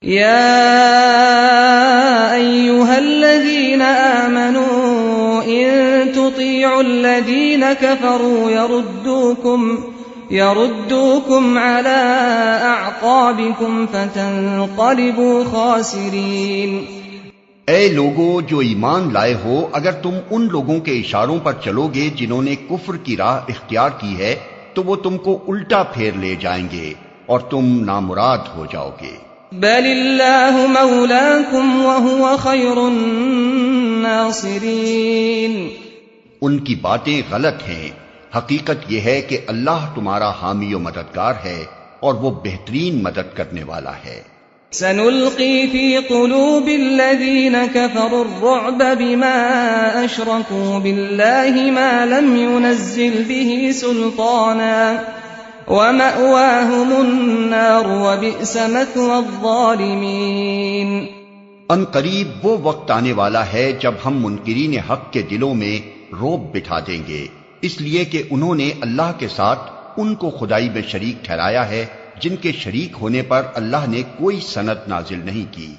يا أيها الذين آمنوا إن تطيعوا الذين كفروا يردوكم على أعقابكم فتنقلبوا خاسرين۔ اے لوگو جو ایمان لائے ہو، اگر تم ان لوگوں کے اشاروں پر چلو گے جنہوں نے کفر کی راہ اختیار کی ہے تو وہ تم کو الٹا پھیر لے جائیں گے اور تم نامراد ہو جاؤ گے۔ بل اللہ مولاکم وہو خیر الناصرین۔ ان کی باتیں غلط ہیں، حقیقت یہ ہے کہ اللہ تمہارا حامی و مددگار ہے اور وہ بہترین مدد کرنے والا ہے۔ سنلقی فی قلوب الذین کفروا الرعب بما اشرکوا باللہ ما لم ينزل به سلطانا وَمَأْوَاهُمُ النَّارُ وَبِئْسَ مَثْوَى الظَّالِمِينَ۔ ان قریب وہ وقت آنے والا ہے جب ہم منکرین حق کے دلوں میں رعب بٹھا دیں گے، اس لیے کہ انہوں نے اللہ کے ساتھ ان کو خدائی میں شریک ٹھہرایا ہے جن کے شریک ہونے پر اللہ نے کوئی سند نازل نہیں کی۔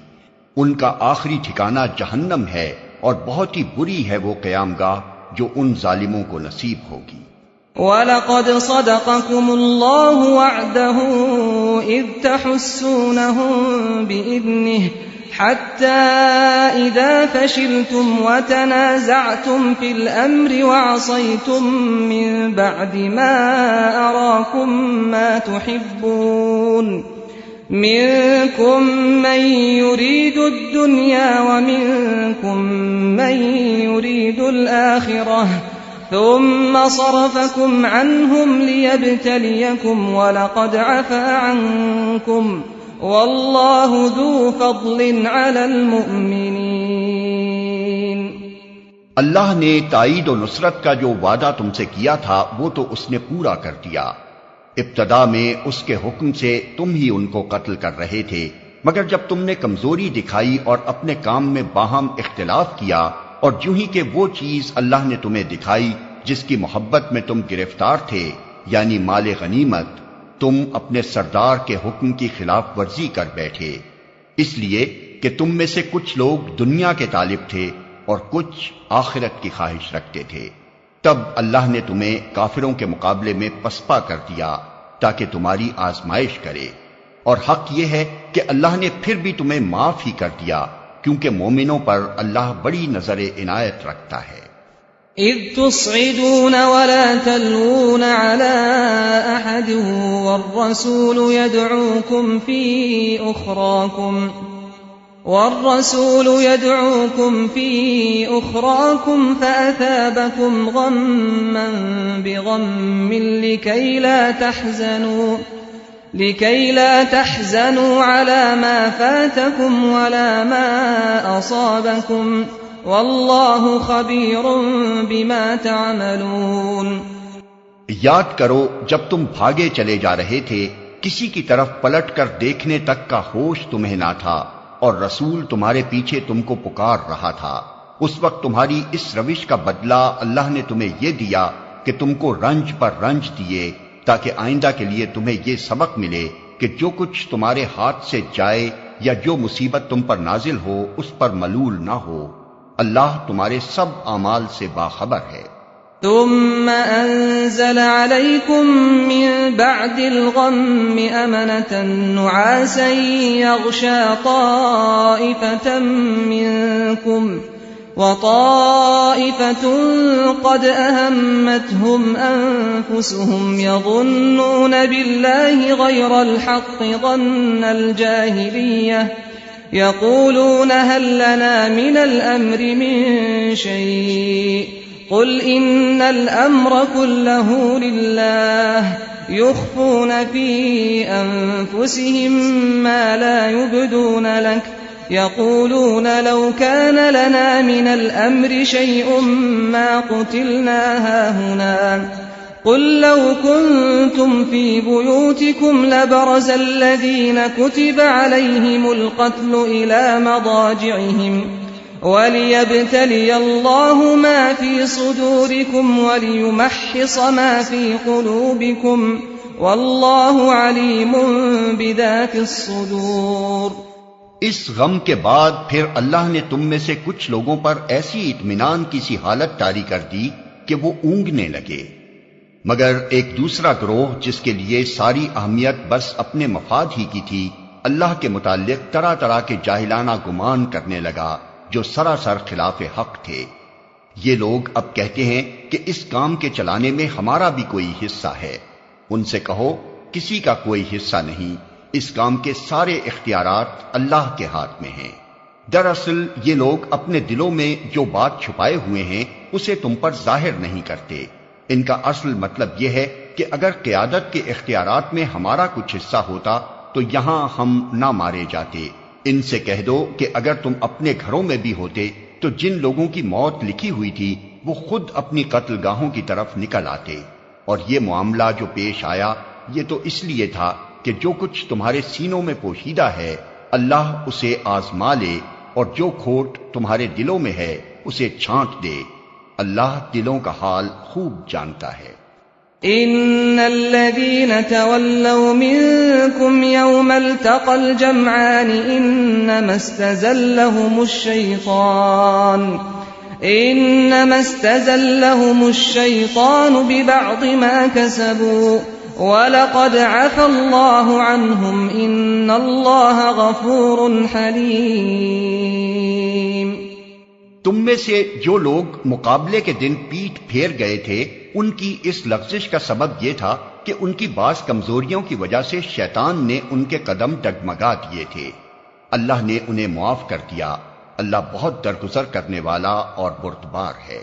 ان کا آخری ٹھکانہ جہنم ہے اور بہت ہی بری ہے وہ قیام گاہ جو ان ظالموں کو نصیب ہوگی۔ وَلَقَدْ صَدَقَكُمُ اللَّهُ وَعْدَهُ إِذْ تَحُسُّونَهُم بِإِذْنِهِ حَتَّى إِذَا فَشِلْتُمْ وَتَنَازَعْتُمْ فِي الْأَمْرِ وَعَصَيْتُم مِّن بَعْدِ مَا أَرَاكُم مَّا تُحِبُّونَ مِنكُم مَّن يُرِيدُ الدُّنْيَا وَمِنكُم مَّن يُرِيدُ الْآخِرَةَ ثم صرفكم عنهم ليبتليكم ولقد عفا عنكم والله ذو فضل على المؤمنين۔ اللہ نے تائید و نصرت کا جو وعدہ تم سے کیا تھا وہ تو اس نے پورا کر دیا۔ ابتدا میں اس کے حکم سے تم ہی ان کو قتل کر رہے تھے، مگر جب تم نے کمزوری دکھائی اور اپنے کام میں باہم اختلاف کیا اور جو ہی کہ وہ چیز اللہ نے تمہیں دکھائی جس کی محبت میں تم گرفتار تھے، یعنی مال غنیمت، تم اپنے سردار کے حکم کی خلاف ورزی کر بیٹھے، اس لیے کہ تم میں سے کچھ لوگ دنیا کے طالب تھے اور کچھ آخرت کی خواہش رکھتے تھے۔ تب اللہ نے تمہیں کافروں کے مقابلے میں پسپا کر دیا تاکہ تمہاری آزمائش کرے، اور حق یہ ہے کہ اللہ نے پھر بھی تمہیں معاف ہی کر دیا کیونکہ مومنوں پر اللہ بڑی نظر عنایت رکھتا ہے۔ اذ تصعدون ولا تلوون على احد والرسول يدعوكم في اخراكم فاثابكم غما بغم لكي لا تحزنوا على ما فاتكم ولا ما أصابكم والله خبير بما تعملون۔ یاد کرو جب تم بھاگے چلے جا رہے تھے، کسی کی طرف پلٹ کر دیکھنے تک کا ہوش تمہیں نہ تھا اور رسول تمہارے پیچھے تم کو پکار رہا تھا۔ اس وقت تمہاری اس روش کا بدلہ اللہ نے تمہیں یہ دیا کہ تم کو رنج پر رنج دیے تاکہ آئندہ کے لیے تمہیں یہ سبق ملے کہ جو کچھ تمہارے ہاتھ سے جائے یا جو مصیبت تم پر نازل ہو اس پر ملول نہ ہو۔ اللہ تمہارے سب اعمال سے باخبر ہے۔ ثم انزل عليكم من بعد الغم أمنة نعاسا يغشى طائفة منكم وطائفة قد أهمتهم أنفسهم يظنون بالله غير الحق ظن الجاهلية يقولون هل لنا من الأمر من شيء قل إن الأمر كله لله يخفون في أنفسهم ما لا يبدون لك يقولون لو كان لنا من الأمر شيء ما قتلنا هاهنا قل لو كنتم في بيوتكم لبرز الذين كتب عليهم القتل إلى مضاجعهم وليبتلي الله ما في صدوركم وليمحص ما في قلوبكم والله عليم بذات الصدور۔ اس غم کے بعد پھر اللہ نے تم میں سے کچھ لوگوں پر ایسی اطمینان کی سی حالت طاری کر دی کہ وہ اونگنے لگے، مگر ایک دوسرا گروہ جس کے لیے ساری اہمیت بس اپنے مفاد ہی کی تھی، اللہ کے متعلق طرح طرح کے جاہلانہ گمان کرنے لگا جو سراسر خلاف حق تھے۔ یہ لوگ اب کہتے ہیں کہ اس کام کے چلانے میں ہمارا بھی کوئی حصہ ہے۔ ان سے کہو کسی کا کوئی حصہ نہیں، اس کام کے سارے اختیارات اللہ کے ہاتھ میں ہیں۔ دراصل یہ لوگ اپنے دلوں میں جو بات چھپائے ہوئے ہیں اسے تم پر ظاہر نہیں کرتے۔ ان کا اصل مطلب یہ ہے کہ اگر قیادت کے اختیارات میں ہمارا کچھ حصہ ہوتا تو یہاں ہم نہ مارے جاتے۔ ان سے کہہ دو کہ اگر تم اپنے گھروں میں بھی ہوتے تو جن لوگوں کی موت لکھی ہوئی تھی وہ خود اپنی قتل گاہوں کی طرف نکل آتے، اور یہ معاملہ جو پیش آیا یہ تو اس لیے تھا کہ جو کچھ تمہارے سینوں میں پوشیدہ ہے اللہ اسے آزما لے، اور جو کھوٹ تمہارے دلوں میں ہے اسے چھانٹ دے۔ اللہ دلوں کا حال خوب جانتا ہے۔ ان الذين تولوا منكم يوم التقى الجمعان انما استزلهم الشيطان ببعض ما كسبوا وَلَقَدْ عَفَا اللَّهُ عَنْهُمْ إِنَّ اللَّهَ غَفُورٌ حَلِيمٌ۔ تم میں سے جو لوگ مقابلے کے دن پیٹھ پھیر گئے تھے ان کی اس لغزش کا سبب یہ تھا کہ ان کی بعض کمزوریوں کی وجہ سے شیطان نے ان کے قدم ڈگمگا دیے تھے۔ اللہ نے انہیں معاف کر دیا۔ اللہ بہت درگزر کرنے والا اور بردبار ہے۔